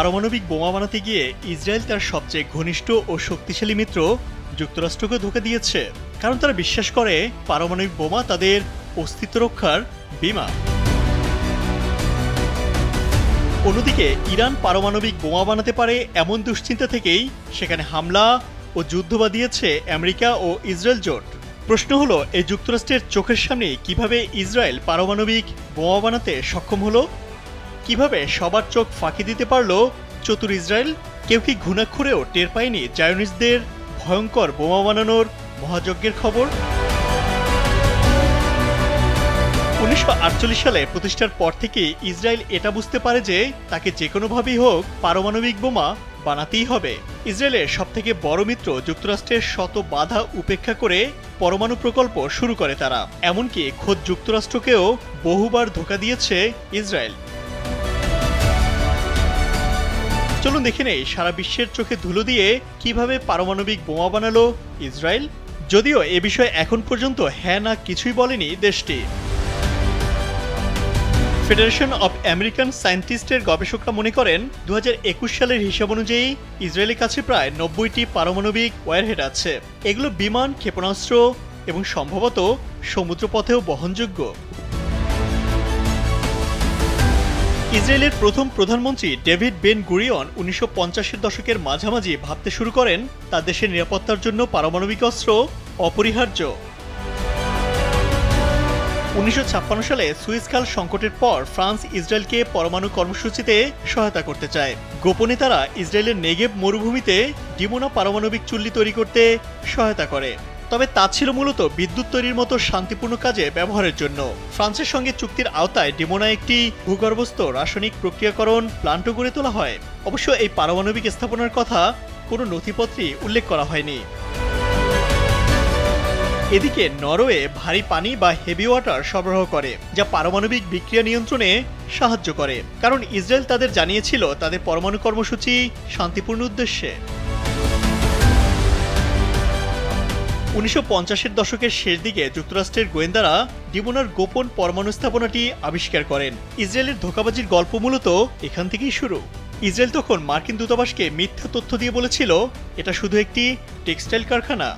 পারমাণবিক বোমা বানাতে গিয়ে ইসরায়েল তার সবচেয়ে ঘনিষ্ঠ ও শক্তিশালী মিত্র যুক্তরাষ্ট্রকে ধোঁকা দিয়েছে, কারণ তারা বিশ্বাস করে পারমাণবিক বোমা তাদের অস্তিত্ব রক্ষার বীমা। অন্যদিকে ইরান পারমাণবিক বোমা বানাতে পারে এমন দুশ্চিন্তা থেকেই সেখানে হামলা ও যুদ্ধ বাঁধিয়েছে আমেরিকা ও ইসরায়েল জোট। প্রশ্ন হলো, এই যুক্তরাষ্ট্রের চোখের সামনে কিভাবে ইসরায়েল পারমাণবিক বোমা বানাতে সক্ষম হলো? কিভাবে সবার চোখ ফাঁকি দিতে পারল চতুর ইসরায়েল? কেউ কি ঘুণাক্ষরেও টের পায়নি জায়নিস্টদের ভয়ঙ্কর বোমা বানানোর মহাযজ্ঞের খবর? 1948 সালে প্রতিষ্ঠার পর থেকে ইসরায়েল এটা বুঝতে পারে যে তাকে যে কোনোভাবেই হোক পারমাণবিক বোমা বানাতেই হবে। ইসরায়েলের সবথেকে বড় মিত্র যুক্তরাষ্ট্রের শত বাধা উপেক্ষা করে পরমাণু প্রকল্প শুরু করে তারা। এমনকি খোদ যুক্তরাষ্ট্রকেও বহুবার ধোঁকা দিয়েছে ইসরায়েল। চলুন দেখে নেই সারা বিশ্বের চোখে ধুলো দিয়ে কিভাবে পারমাণবিক বোমা বানালো ইসরায়েল। যদিও এ বিষয়ে এখন পর্যন্ত হ্যাঁ না কিছুই বলেনি দেশটি। ফেডারেশন অব আমেরিকান সায়েন্টিস্টের গবেষকরা মনে করেন 2021 সালের হিসাব অনুযায়ী ইসরায়েলের কাছে প্রায় 90টি পারমাণবিক ওয়ারহেড আছে। এগুলো বিমান, ক্ষেপণাস্ত্র এবং সম্ভবত সমুদ্রপথেও বহনযোগ্য। ইসরায়েলের প্রথম প্রধানমন্ত্রী ডেভিড বেন গুরিয়ন 1950-এর দশকের মাঝামাঝি ভাবতে শুরু করেন তার দেশের নিরাপত্তার জন্য পারমাণবিক অস্ত্র অপরিহার্য। 1956 সালে সুয়েজ খাল সংকটের পর ফ্রান্স ইসরায়েলকে পরমাণু কর্মসূচিতে সহায়তা করতে চায়। গোপনে তারা ইসরায়েলের নেগেভ মরুভূমিতে ডিমোনা পারমাণবিক চুল্লি তৈরি করতে সহায়তা করে। তবে তা ছিল মূলত বিদ্যুৎ তৈরির মতো শান্তিপূর্ণ কাজে ব্যবহারের জন্য। ফ্রান্সের সঙ্গে চুক্তির আওতায় ডিমোনা একটি ভূগর্ভস্থ রাসায়নিক প্রক্রিয়াকরণ প্লান্টও গড়ে তোলা হয়। অবশ্য এই পারমাণবিক স্থাপনার কথা কোনো নথিপত্রে উল্লেখ করা হয়নি। এদিকে নরওয়ে ভারী পানি বা হেভি ওয়াটার সরবরাহ করে, যা পারমাণবিক বিক্রিয়া নিয়ন্ত্রণে সাহায্য করে, কারণ ইসরায়েল তাদের জানিয়েছিল তাদের পরমাণু কর্মসূচি শান্তিপূর্ণ উদ্দেশ্যে। 1950-এর দশকের শেষ দিকে যুক্তরাষ্ট্রের গোয়েন্দারা ডিমোনার গোপন পরমাণু স্থাপনাটি আবিষ্কার করেন। ইসরায়েলের ধোঁকাবাজির গল্প মূলত এখান থেকেই শুরু। ইসরায়েল তখন মার্কিন দূতাবাসকে মিথ্যা তথ্য দিয়ে বলেছিল এটা শুধু একটি টেক্সটাইল কারখানা।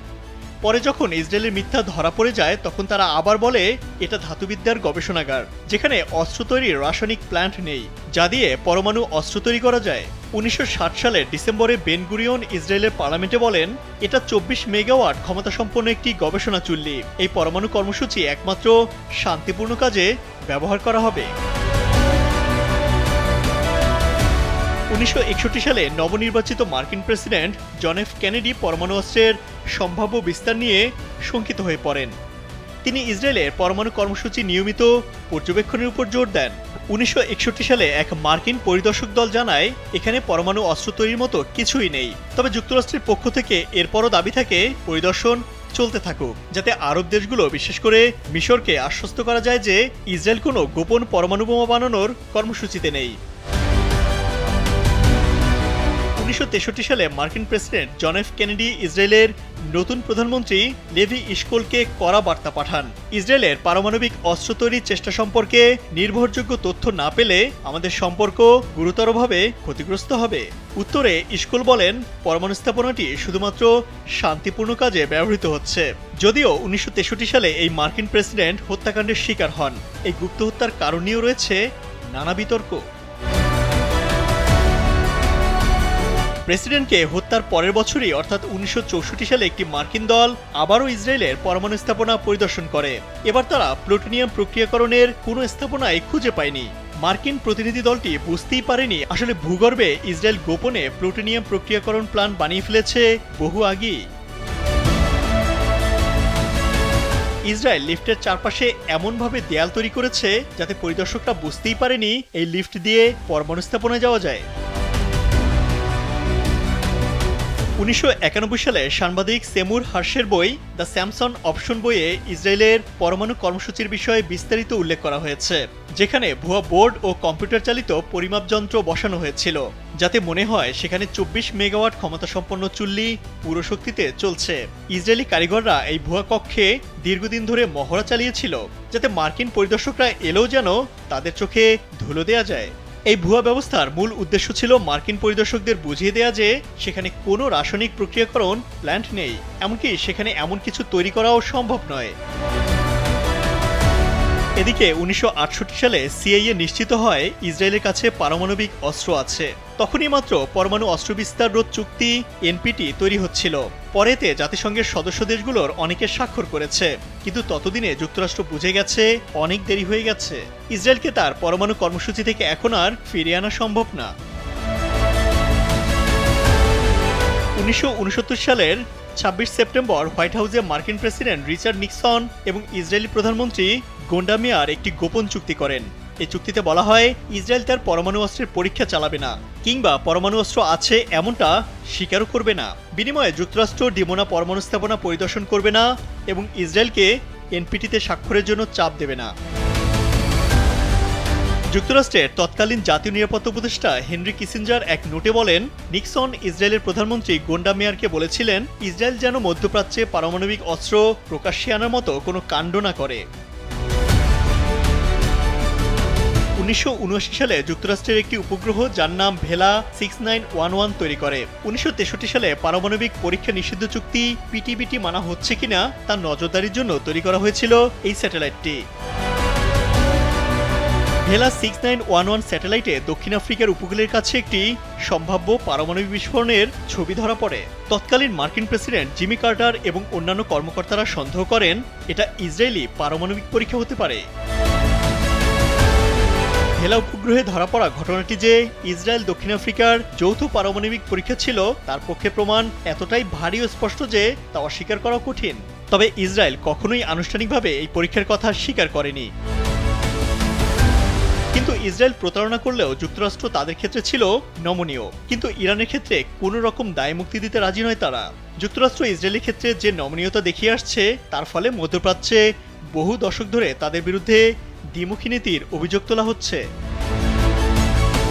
পরে যখন ইসরায়েলের মিথ্যা ধরা পড়ে যায় তখন তারা আবার বলে এটা ধাতুবিদ্যার গবেষণাগার, যেখানে অস্ত্র তৈরির রাসায়নিক প্ল্যান্ট নেই, যা দিয়ে পরমাণু অস্ত্র তৈরি করা যায়। 1960 সালের ডিসেম্বরে বেন গুরিয়ন ইসরায়েলের পার্লামেন্টে বলেন এটা 24 মেগাওয়াট ক্ষমতাসম্পন্ন একটি গবেষণা চুল্লি। এই পরমাণু কর্মসূচি একমাত্র শান্তিপূর্ণ কাজে ব্যবহার করা হবে। 1961 সালে নবনির্বাচিত মার্কিন প্রেসিডেন্ট জন এফ কেনেডি পরমাণু অস্ত্রের সম্ভাব্য বিস্তার নিয়ে শঙ্কিত হয়ে পড়েন। তিনি ইসরায়েলের পরমাণু কর্মসূচি নিয়মিত পর্যবেক্ষণের উপর জোর দেন। 1961 সালে এক মার্কিন পরিদর্শক দল জানায় এখানে পরমাণু অস্ত্র তৈরির মতো কিছুই নেই। তবে যুক্তরাষ্ট্রের পক্ষ থেকে এরপরও দাবি থাকে পরিদর্শন চলতে থাকুক, যাতে আরব দেশগুলো বিশেষ করে মিশরকে আশ্বস্ত করা যায় যে ইসরায়েল কোনো গোপন পরমাণু বোমা বানানোর কর্মসূচিতে নেই। 1963 সালে মার্কিন প্রেসিডেন্ট জন এফ কেনেডি ইসরায়েলের নতুন প্রধানমন্ত্রী লেভি ইশকোলকে কড়া বার্তা পাঠান। ইসরায়েলের পারমাণবিক অস্ত্র তৈরির চেষ্টা সম্পর্কে নির্ভরযোগ্য তথ্য না পেলে আমাদের সম্পর্ক গুরুতরভাবে ক্ষতিগ্রস্ত হবে। উত্তরে ইশকোল বলেন পরমাণু স্থাপনাটি শুধুমাত্র শান্তিপূর্ণ কাজে ব্যবহৃত হচ্ছে। যদিও 1963 সালে এই মার্কিন প্রেসিডেন্ট হত্যাকাণ্ডের শিকার হন। এই গুপ্ত হত্যার কারণ নিয়েও রয়েছে নানা বিতর্ক। প্রেসিডেন্টকে হত্যার পরের বছরই অর্থাৎ 1964 সালে একটি মার্কিন দল আবারও ইসরায়েলের পরমাণু স্থাপনা পরিদর্শন করে। এবার তারা প্লুটোনিয়াম প্রক্রিয়াকরণের কোনো স্থাপনাই খুঁজে পায়নি। মার্কিন প্রতিনিধি দলটি বুঝতেই পারেনি আসলে ভূগর্ভে ইসরায়েল গোপনে প্লুটোনিয়াম প্রক্রিয়াকরণ প্ল্যান্ট বানিয়ে ফেলেছে বহু আগেই। ইসরায়েল লিফটের চারপাশে এমনভাবে দেয়াল তৈরি করেছে যাতে পরিদর্শকরা বুঝতেই পারেনি এই লিফট দিয়ে পরমাণু স্থাপনায় যাওয়া যায়। 1991 সালে সাংবাদিক সেমুর হার্শের বই দ্য স্যামসন অপশন বইয়ে ইসরায়েলের পরমাণু কর্মসূচির বিষয়ে বিস্তারিত উল্লেখ করা হয়েছে, যেখানে ভুয়া বোর্ড ও কম্পিউটার চালিত পরিমাপ যন্ত্র বসানো হয়েছিল, যাতে মনে হয় সেখানে 24 মেগাওয়াট ক্ষমতাসম্পন্ন চুল্লি পুরো শক্তিতে চলছে। ইসরায়েলি কারিগররা এই ভুয়া কক্ষে দীর্ঘদিন ধরে মহড়া চালিয়েছিল, যাতে মার্কিন পরিদর্শকরা এলেও যেন তাদের চোখে ধুলো দেয়া যায়। এই ভুয়া ব্যবস্থার মূল উদ্দেশ্য ছিল মার্কিন পরিদর্শকদের বুঝিয়ে দেয়া যে সেখানে কোনো রাসায়নিক প্রক্রিয়াকরণ প্ল্যান্ট নেই, এমনকি সেখানে এমন কিছু তৈরি করাও সম্ভব নয়। এদিকে 1968 সালে সিআইএ নিশ্চিত হয় ইসরায়েলের কাছে পারমাণবিক অস্ত্র আছে। তখনই মাত্র পরমাণু অস্ত্র বিস্তার রোধ চুক্তি এনপিটি তৈরি হচ্ছিল। পরেতে জাতিসংঘের সদস্য দেশগুলোর অনেকে স্বাক্ষর করেছে, কিন্তু ততদিনে যুক্তরাষ্ট্র বুঝে গেছে অনেক দেরি হয়ে গেছে। ইসরায়েলকে তার পরমাণু কর্মসূচি থেকে এখন আর ফিরিয়ে আনা সম্ভব না। 1969 সালের 26 সেপ্টেম্বর হোয়াইট হাউসে মার্কিন প্রেসিডেন্ট রিচার্ড নিক্সন এবং ইসরায়েলি প্রধানমন্ত্রী গোল্ডা মেয়ার একটি গোপন চুক্তি করেন। এই চুক্তিতে বলা হয় ইসরায়েল তার পরমাণু অস্ত্রের পরীক্ষা চালাবে না, কিংবা পরমাণু অস্ত্র আছে এমনটা স্বীকারও করবে না। বিনিময়ে যুক্তরাষ্ট্র ডিমোনা পরমাণু স্থাপনা পরিদর্শন করবে না এবং ইসরায়েলকে এনপিটিতে স্বাক্ষরের জন্য চাপ দেবে না। যুক্তরাষ্ট্রের তৎকালীন জাতীয় নিরাপত্তা উপদেষ্টা হেনরি কিসিঞ্জার এক নোটে বলেন, নিক্সন ইসরায়েলের প্রধানমন্ত্রী গোল্ডা মেয়ারকে বলেছিলেন ইসরায়েল যেন মধ্যপ্রাচ্যে পারমাণবিক অস্ত্র প্রকাশ্যে আনার মতো কোনো কাণ্ড না করে। 1979 সালে যুক্তরাষ্ট্রের একটি উপগ্রহ যার নাম ভেলা 6911 তৈরি করে। 1963 সালে পারমাণবিক পরীক্ষা নিষিদ্ধ চুক্তি পিটিবিটি মানা হচ্ছে কিনা তার নজরদারির জন্য তৈরি করা হয়েছিল এই স্যাটেলাইটটি। ভেলা 6911 স্যাটেলাইটে দক্ষিণ আফ্রিকার উপকূলের কাছে একটি সম্ভাব্য পারমাণবিক বিস্ফোরণের ছবি ধরা পড়ে। তৎকালীন মার্কিন প্রেসিডেন্ট জিমি কার্টার এবং অন্যান্য কর্মকর্তারা সন্দেহ করেন এটা ইসরায়েলি পারমাণবিক পরীক্ষা হতে পারে। ভেলা উপগ্রহে ধরা পড়া ঘটনাটি যে ইসরায়েল দক্ষিণ আফ্রিকার যৌথ পারমাণবিক পরীক্ষা ছিল তার পক্ষে প্রমাণ এতটাই ভারী ও স্পষ্ট যে তা অস্বীকার করা কঠিন। তবে ইসরায়েল কখনোই আনুষ্ঠানিকভাবে এই পরীক্ষার কথা স্বীকার করেনি। কিন্তু ইসরায়েল প্রতারণা করলেও যুক্তরাষ্ট্র তাদের ক্ষেত্রে ছিল নমনীয়, কিন্তু ইরানের ক্ষেত্রে কোনো রকম দায় মুক্তি দিতে রাজি নয় তারা। যুক্তরাষ্ট্র ইসরায়েলের ক্ষেত্রে যে নমনীয়তা দেখিয়ে আসছে তার ফলে মধ্যপ্রাচ্যে বহু দশক ধরে তাদের বিরুদ্ধে দ্বিমুখী নীতির অভিযোগ তোলা হচ্ছে।